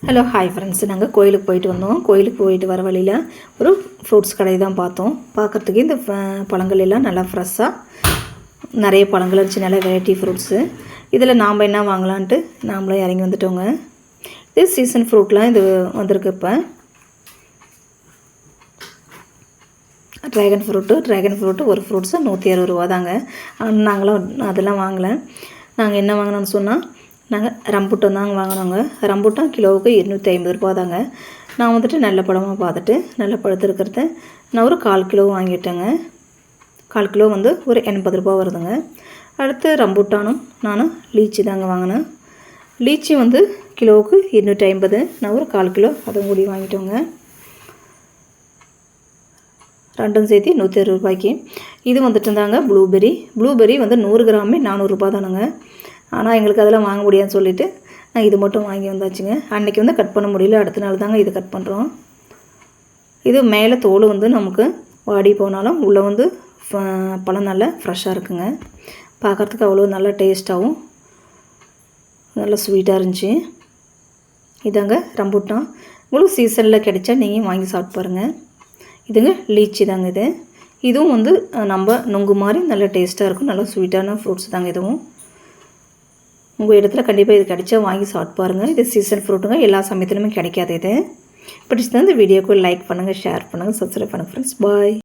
Hello hi friends, நாங்கள் கோயிலுக்கு போயிட்டு வந்தோம். கோயிலுக்கு போயிட்டு வர வழியில் ஒரு ஃப்ரூட்ஸ் கடை தான் பார்த்தோம். பார்க்குறதுக்கு இந்த பழங்கள் எல்லாம் நல்லா ஃப்ரெஷ்ஷாக நிறைய பழங்கள் இருந்துச்சு, நல்லா வெரைட்டி ஃப்ரூட்ஸு. இதில் நாம் என்ன வாங்கலான்ட்டு நாமளே இறங்கி வந்துட்டோங்க. இது சீசன் ஃப்ரூட்லாம் இது வந்திருக்கு. இப்போ ட்ராகன் ஃப்ரூட்டு ஒரு ஃப்ரூட்ஸு 160 ரூபா தாங்க. நாங்களும் அதெல்லாம் வாங்கலை. நாங்கள் என்ன வாங்கினோன்னு சொன்னால், நாங்கள் ரம்புட்டம் தாங்க வாங்கினோங்க. ரம்புட்டம் கிலோவுக்கு 250 ரூபா தாங்க. நான் வந்துட்டு நல்ல பழமாக பார்த்துட்டு நல்ல பழத்து இருக்கிறத நான் ஒரு 1/4 கிலோ வாங்கிட்டேங்க. 1/4 கிலோ வந்து ஒரு 80 ரூபா வருதுங்க. அடுத்து ரம்புட்டானும் நானும் லீச்சி தாங்க வாங்கினேன். லீச்சி வந்து கிலோவுக்கு 250, நான் ஒரு 1/4 கிலோ அதுவும் கூடி வாங்கிட்டோங்க. ரெண்டும் சேர்த்து 160 ரூபாய்க்கு. இது வந்துட்டு தாங்க ப்ளூபெரி வந்து 100 கிராமே 400 ரூபா தானுங்க. ஆனால் எங்களுக்கு அதெல்லாம் வாங்க முடியாதுன்னு சொல்லிவிட்டு நான் இது மட்டும் வாங்கி வந்தாச்சுங்க. அன்றைக்கி வந்து கட் பண்ண முடியல, அடுத்த நாள் தாங்க இது கட் பண்ணுறோம். இது மேலே தோல் வந்து நமக்கு வாடி போனாலும் உள்ளே வந்து பழம் நல்லா ஃப்ரெஷ்ஷாக இருக்குங்க. பார்க்குறதுக்கு அவ்வளோ நல்லா டேஸ்ட்டாகவும் நல்லா ஸ்வீட்டாக இருந்துச்சு. இதாங்க ரம்புட்டான். உங்களுக்கு சீசனில் கிடைச்சா நீங்கள் வாங்கி சாப்பிட்டு பாருங்கள். இதுங்க லீச்சி தாங்க. இதுவும் வந்து நம்ம நுங்கு மாதிரி நல்லா டேஸ்ட்டாக இருக்கும், நல்லா ஸ்வீட்டான ஃப்ரூட்ஸ் தாங்க. இதுவும் உங்கள் இடத்துல கண்டிப்பாக இது கிடைச்சா வாங்கி சாப்பிட்டு பாருங்கள். இது சீசன் ஃப்ரூட்டுங்க, எல்லா சமயத்துலையுமே கிடைக்காது. இது பிடிச்சிருந்தா இந்த வீடியோக்கு லைக் பண்ணுங்கள், ஷேர் பண்ணுங்கள், சப்ஸ்கிரைப் பண்ணுங்கள் ஃப்ரெண்ட்ஸ். பாய்.